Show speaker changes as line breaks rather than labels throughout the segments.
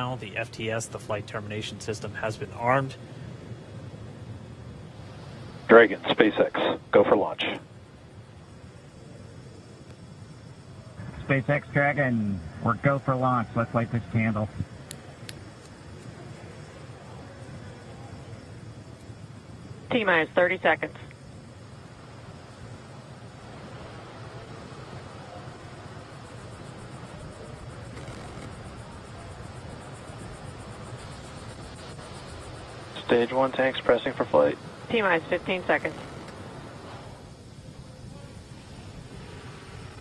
Now, the FTS, the flight termination system, has been armed.
Dragon, SpaceX, go for launch.
SpaceX Dragon, we're go for launch. Let's light this candle.
T-minus 30 seconds.
Stage 1 tanks pressing for flight.
T-minus 15 seconds.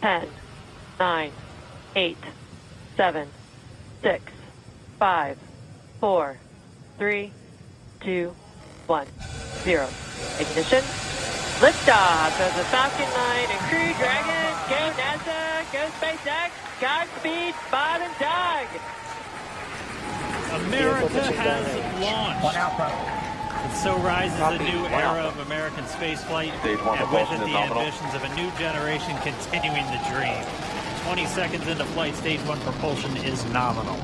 10, 9, 8, 7, 6, 5, 4, 3, 2, 1, 0. Ignition. Liftoff of the Falcon 9 and Crew Dragon. Go NASA, go SpaceX. Godspeed, Bob and Doug.
America has launched.
One Alpha.
And so rises a new era of American spaceflight,
Stage 1
and with it
propulsion is
the
nominal.
ambitions of a new generation continuing the dream. 20 seconds into flight, stage 1 propulsion is nominal.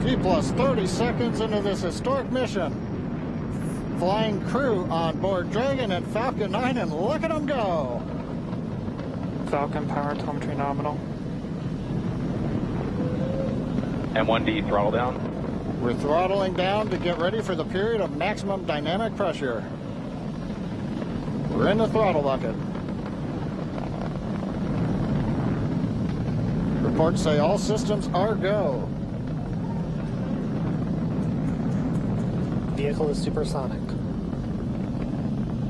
T plus 30 seconds into this historic mission. Flying crew on board Dragon and Falcon 9, and look at them go.
Falcon power telemetry nominal.
M1D throttle down.
We're throttling down to get ready for the period of maximum dynamic pressure. We're in the throttle bucket. Reports say all systems are go.
Vehicle is supersonic.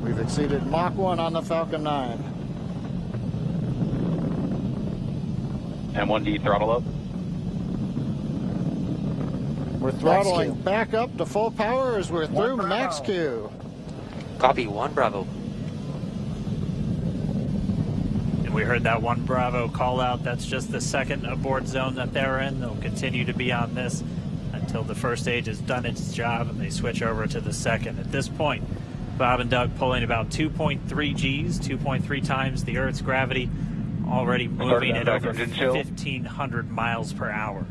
We've exceeded Mach 1 on the Falcon 9.
M1D throttle up.
We're throttling back up to full power as we're through max Q.
Copy, 1 Bravo.
And we heard that 1 Bravo call out. That's just the second abort zone that they're in. They'll continue to be on this until the first stage has done its job and they switch over to the second. At this point, Bob and Doug pulling about 2.3 Gs, 2.3 times the Earth's gravity, already moving at over 1,500 miles per hour.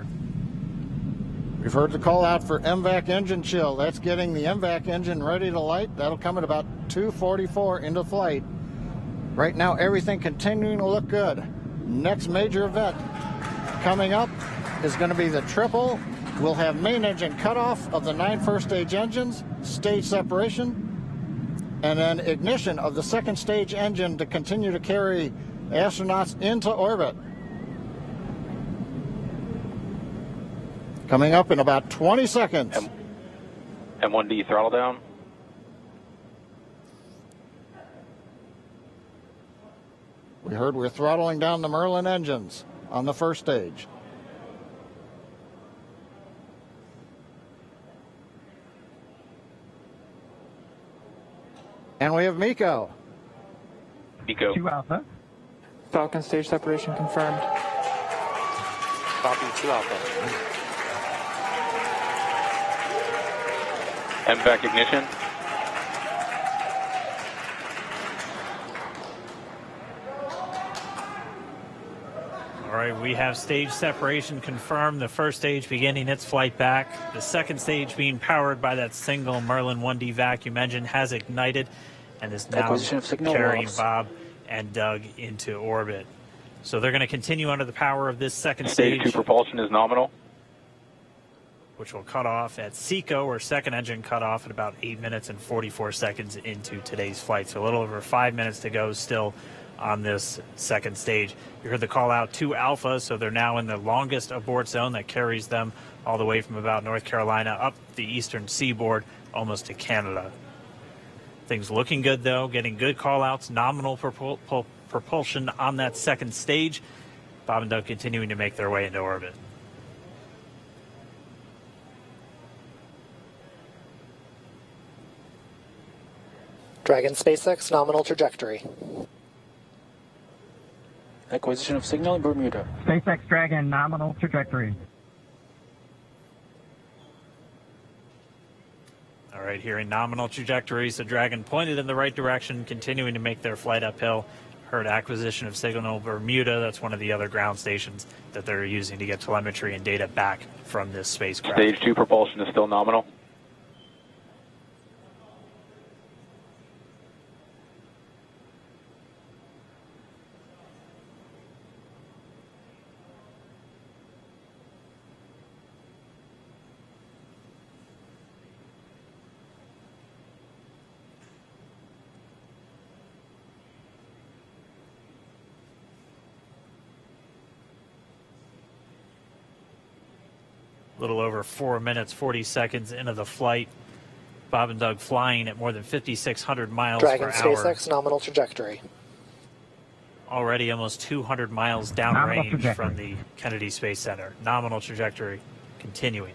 We've heard the call out for MVAC engine chill. That's getting the MVAC engine ready to light. That'll come at about 2:44 into flight. Right now, everything continuing to look good. Next major event coming up is going to be the triple. We'll have main engine cutoff of the 9 first stage engines, stage separation, and then ignition of the second stage engine to continue to carry astronauts into orbit. Coming up in about 20 seconds.
M1D throttle down.
We heard we're throttling down the Merlin engines on the first stage. And we have Miko.
Miko.
2 Alpha.
Falcon stage separation confirmed.
Copy, 2 Alpha.
MVAC ignition.
All right, we have stage separation confirmed. The first stage beginning its flight back. The second stage being powered by that single Merlin 1D vacuum engine has ignited and is now carrying Bob and Doug into orbit. So they're going to continue under the power of this second
Stage 2 propulsion is nominal.
Which will cut off at SECO, or second engine cut off at about 8 minutes and 44 seconds into today's flight. So a little over 5 minutes to go still on this second stage. You heard the call out 2 Alpha, so they're now in the longest abort zone that carries them all the way from about North Carolina up the eastern seaboard almost to Canada. Things looking good though, getting good call outs, nominal propulsion on that second stage. Bob and Doug continuing to make their way into orbit.
Dragon SpaceX nominal trajectory.
Acquisition of signal in Bermuda.
SpaceX Dragon nominal trajectory.
All right, here in nominal trajectory, so Dragon pointed in the right direction, continuing to make their flight uphill. heard acquisition of signal Bermuda. That's one of the other ground stations that they're using to get telemetry and data back from this spacecraft.
Stage 2 propulsion is still nominal.
A little over 4 minutes, 40 seconds into the flight. Bob and Doug flying at more than 5,600 miles
Dragon
per hour.
SpaceX nominal trajectory.
Already almost 200 miles downrange from the Kennedy Space Center. Nominal trajectory continuing.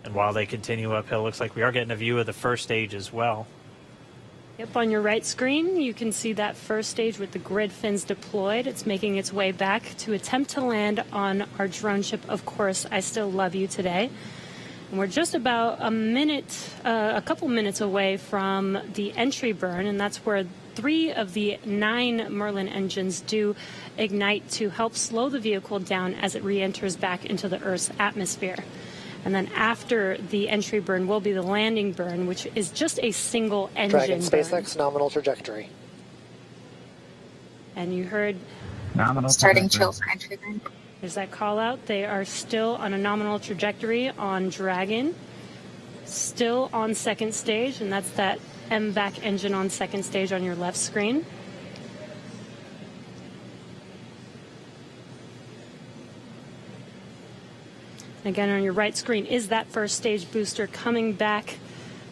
And while they continue uphill, looks like we are getting a view of the first stage as well.
Yep, on your right screen, you can see that first stage with the grid fins deployed. It's making its way back to attempt to land on our drone ship, Of Course, I Still Love You today. And we're just about a couple minutes away from the entry burn, and that's where 3 of the 9 Merlin engines do ignite to help slow the vehicle down as it re-enters back into the Earth's atmosphere. And then after the entry burn will be the landing burn, which is just a single engine
Dragon
burn.
SpaceX nominal trajectory.
And you heard
Nominal
starting
trajectory.
chill for entry burn.
there's that call out. They are still on a nominal trajectory on Dragon, still on second stage, and that's that MVAC engine on second stage on your left screen. Again, on your right screen is that first stage booster coming back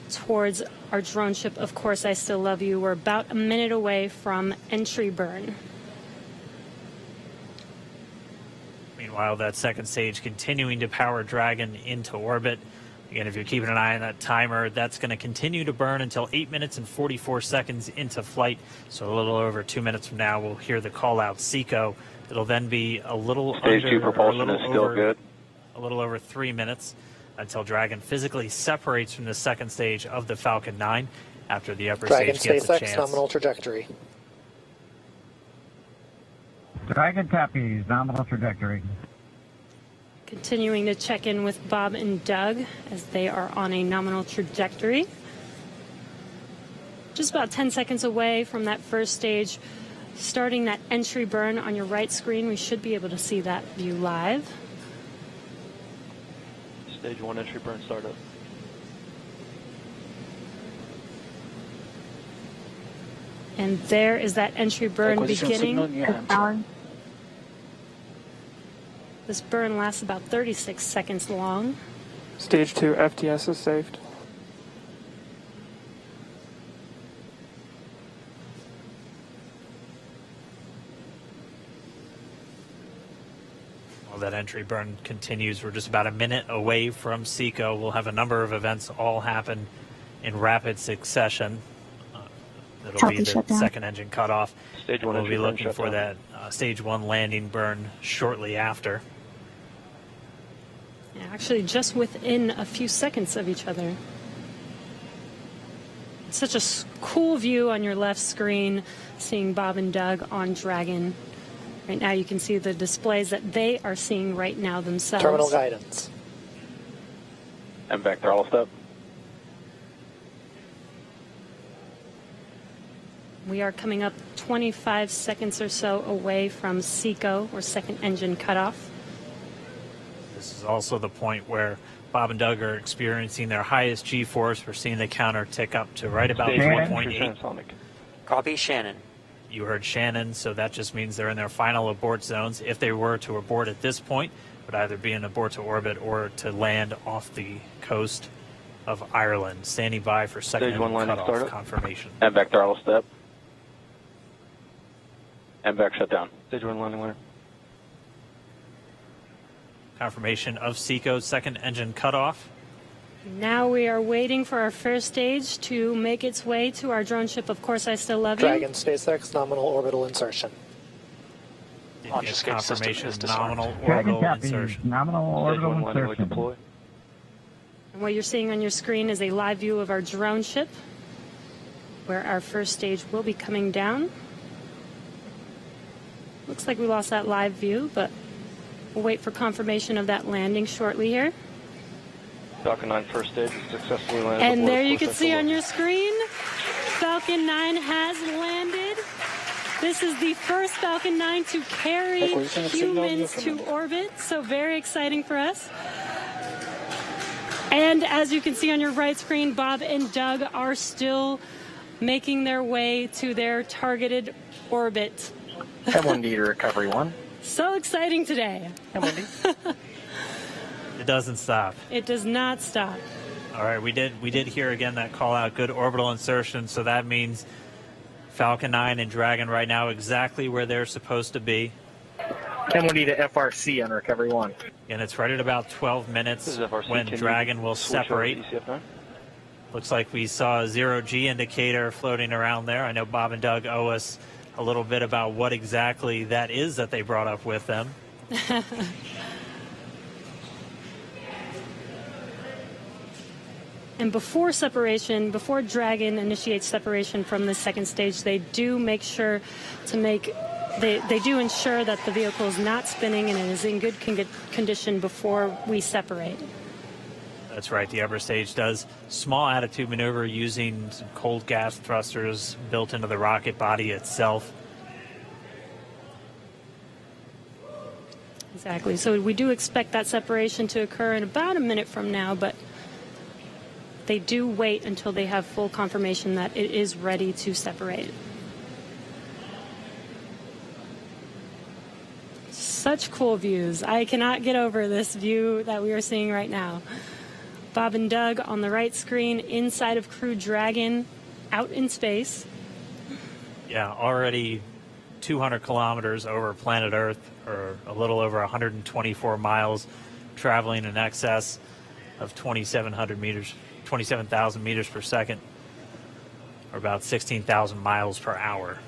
towards our drone ship, Of Course, I Still Love You. We're about a minute away from entry burn.
Meanwhile, that second stage continuing to power Dragon into orbit. Again, if you're keeping an eye on that timer, that's going to continue to burn until 8 minutes and 44 seconds into flight. So a little over 2 minutes from now, we'll hear the call out SECO. It'll then be a little
Stage 2 propulsion is still good.
A little over 3 minutes until Dragon physically separates from the second stage of the Falcon 9 after the upper
Dragon
stage gets a
SpaceX
chance.
nominal trajectory.
Dragon copies. Nominal trajectory.
Continuing to check in with Bob and Doug as they are on a nominal trajectory. Just about 10 seconds away from that first stage. Starting that entry burn on your right screen, we should be able to see that view live.
Stage 1 entry burn startup.
And there is that entry burn
Acquisition
beginning.
signal in your hands.
Power.
This burn lasts about 36 seconds long.
Stage 2 FTS is saved.
While that entry burn continues, we're just about a minute away from SECO. We'll have a number of events all happen in rapid succession. That'll
Healthy
be the
shutdown.
second engine cutoff.
Stage 1
We'll be
entry burn
looking for
shutdown.
that stage 1 landing burn shortly after.
Yeah, actually, just within a few seconds of each other. It's such a cool view on your left screen, seeing Bob and Doug on Dragon. Right now, you can see the displays that they are seeing right now themselves.
Terminal guidance.
MVAC throttle step.
We are coming up 25 seconds or so away from SECO, or second engine cutoff.
This is also the point where Bob and Doug are experiencing their highest G-force. We're seeing the counter tick up to right about
Stage 1
1.8.
entry transonic. Copy Shannon.
You heard Shannon, so that just means they're in their final abort zones. If they were to abort at this point, it would either be an abort to orbit or to land off the coast of Ireland. Standing by for second
Stage 1
engine
landing
cutoff
startup.
confirmation.
MVAC throttle step. MVAC shutdown.
Stage 1 landing winner.
Confirmation of SECO's second engine cutoff.
Now we are waiting for our first stage to make its way to our drone ship. Of course, I still love
Dragon
you.
SpaceX nominal orbital insertion.
Launch
Get
escape system
confirmation
is disarmed.
nominal
Dragon
orbital
copy.
insertion.
Nominal
Stage
orbital
1 landing like
insertion.
deploy.
And what you're seeing on your screen is a live view of our drone ship, where our first stage will be coming down. Looks like we lost that live view, but we'll wait for confirmation of that landing shortly here.
Falcon 9 first stage is successfully landed.
And
aboard
there you
full
can see
central
on
load.
your screen, Falcon 9 has landed. This is the first Falcon 9 to carry humans to orbit, so very exciting for us. And as you can see on your right screen, Bob and Doug are still making their way to their targeted orbit.
M1D to recovery 1.
So exciting today.
M1D.
It doesn't stop.
It does not stop.
All right, we did hear again that call out, good orbital insertion, so that means Falcon 9 and Dragon right now exactly where they're supposed to be.
M1D to FRC on recovery 1.
And it's right at about 12
This
minutes
is FRC.
when
Can you
Dragon will
switch over to
separate.
ECF9?
Looks like we saw a zero-G indicator floating around there. I know Bob and Doug owe us a little bit about what exactly that is that they brought up with them.
And before separation, before Dragon initiates separation from the second stage, they do make sure to they do ensure that the vehicle is not spinning and it is in good condition before we separate.
That's right, the upper stage does small attitude maneuver using some cold gas thrusters built into the rocket body itself.
Exactly. So we do expect that separation to occur in about a minute from now, but they do wait until they have full confirmation that it is ready to separate. Such cool views. I cannot get over this view that we are seeing right now. Bob and Doug on the right screen, inside of Crew Dragon, out in space.
Yeah, already 200 kilometers over planet Earth, or a little over 124 miles, traveling in excess of 2,700 meters. 27,000 meters per second, or about 16,000 miles per hour.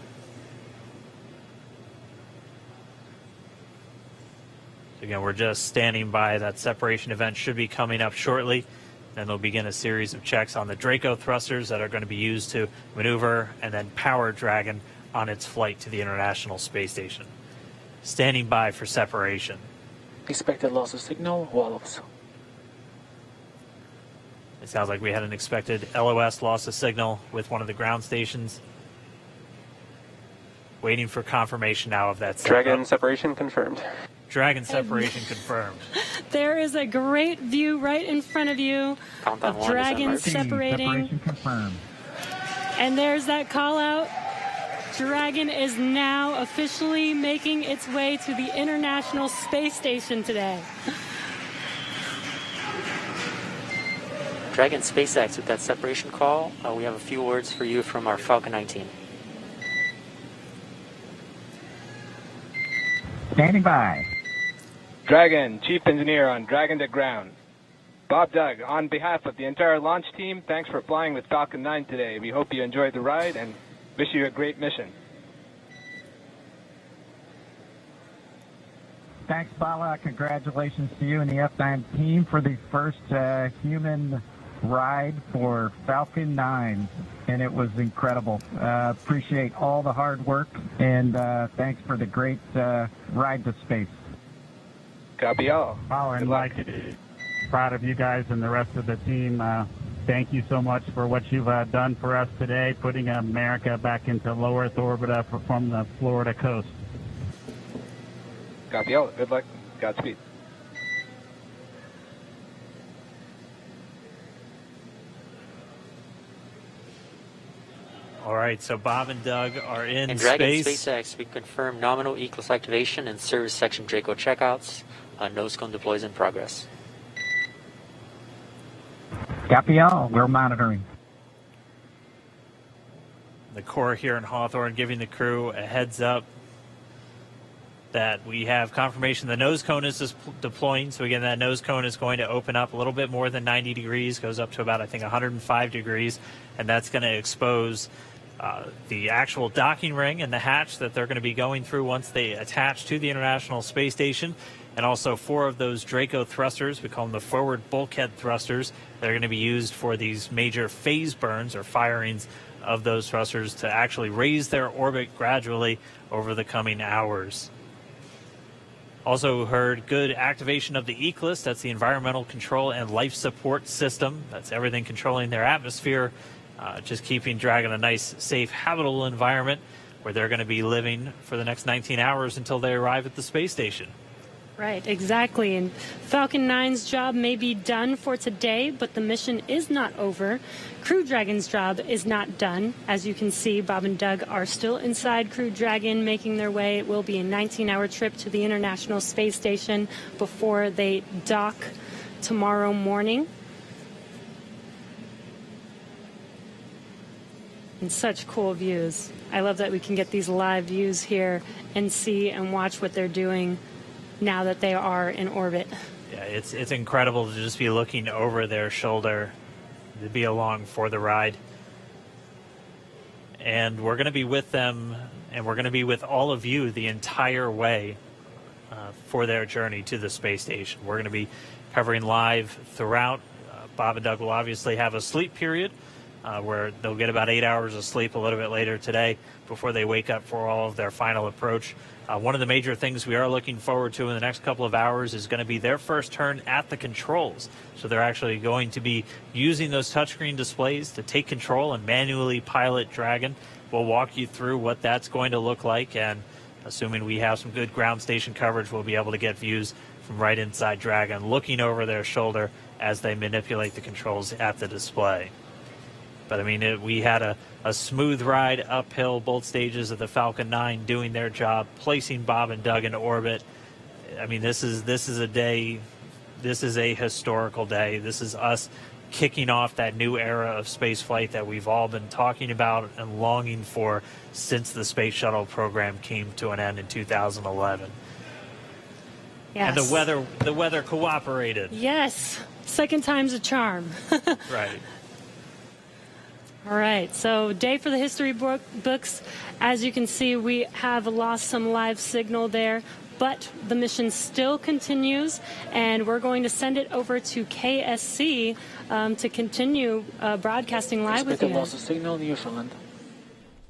Again, we're just standing by. That separation event should be coming up shortly. Then they'll begin a series of checks on the Draco thrusters that are going to be used to maneuver and then power Dragon on its flight to the International Space Station. Standing by for separation.
Expected loss of signal, wallows.
It sounds like we had an expected LOS, loss of signal, with one of the ground stations. Waiting for confirmation now of that.
Dragon separation confirmed.
Dragon separation confirmed.
There is a great view right in front of you
Countdown
of
1
Dragon
December.
separating.
Separation confirmed.
And there's that call out. Dragon is now officially making its way to the International Space Station today.
Dragon SpaceX, with that separation call, we have a few words for you from our Falcon 9 team.
Standing by.
Dragon, Chief Engineer on Dragon to Ground. Bob Doug, on behalf of the entire launch team, thanks for flying with Falcon 9 today. We hope you enjoyed the ride and wish you a great mission.
Thanks, Bala. Congratulations to you and the F9 team for the first human ride for Falcon 9, and it was incredible. Appreciate all the hard work, and thanks for the great ride to space.
Copy all.
Oh, and Mike, proud of you guys and the rest of the team. Thank you so much for what you've done for us today, putting America back into low Earth orbit from the Florida coast.
Copy all. Good luck. Godspeed.
All right, so Bob and Doug are in
And Dragon
space.
SpaceX, we confirm nominal Eclipse activation and service section Draco checkouts. Nose cone deploys in progress.
Copy all. We're monitoring.
The Corps here in Hawthorne giving the crew a heads up that we have confirmation the nose cone is deploying. So again, that nose cone is going to open up a little bit more than 90 degrees, goes up to about, I think, 105 degrees, and that's going to expose the actual docking ring and the hatch that they're going to be going through once they attach to the International Space Station, and also 4 of those Draco thrusters, we call them the forward bulkhead thrusters, that are going to be used for these major phase burns or firings of those thrusters to actually raise their orbit gradually over the coming hours. Also heard good activation of the ECLSS, that's the Environmental Control and Life Support System. That's everything controlling their atmosphere, just keeping Dragon a nice, safe, habitable environment where they're going to be living for the next 19 hours until they arrive at the space station.
Right, exactly. And Falcon 9's job may be done for today, but the mission is not over. Crew Dragon's job is not done. As you can see, Bob and Doug are still inside Crew Dragon, making their way. It will be a 19-hour trip to the International Space Station before they dock tomorrow morning. And such cool views. I love that we can get these live views here and see and watch what they're doing now that they are in orbit.
Yeah, it's incredible to just be looking over their shoulder, to be along for the ride. And we're going to be with them, and we're going to be with all of you the entire way for their journey to the space station. We're going to be covering live throughout. Bob and Doug will obviously have a sleep period where they'll get about 8 hours of sleep a little bit later today before they wake up for all of their final approach. One of the major things we are looking forward to in the next couple of hours is going to be their first turn at the controls. So they're actually going to be using those touchscreen displays to take control and manually pilot Dragon. We'll walk you through what that's going to look like, and assuming we have some good ground station coverage, we'll be able to get views from right inside Dragon, looking over their shoulder as they manipulate the controls at the display. But I mean, we had a smooth ride uphill, both stages of the Falcon 9 doing their job, placing Bob and Doug in orbit. I mean, this is a day, this is a historical day. This is us kicking off that new era of spaceflight that we've all been talking about and longing for since the Space Shuttle program came to an end in 2011.
Yes.
And the weather cooperated.
Yes, second time's a charm.
Right.
All right, so day for the history books. As you can see, we have lost some live signal there, but the mission still continues, and we're going to send it over to KSC to continue broadcasting live with you.
Lost signal, Newfoundland.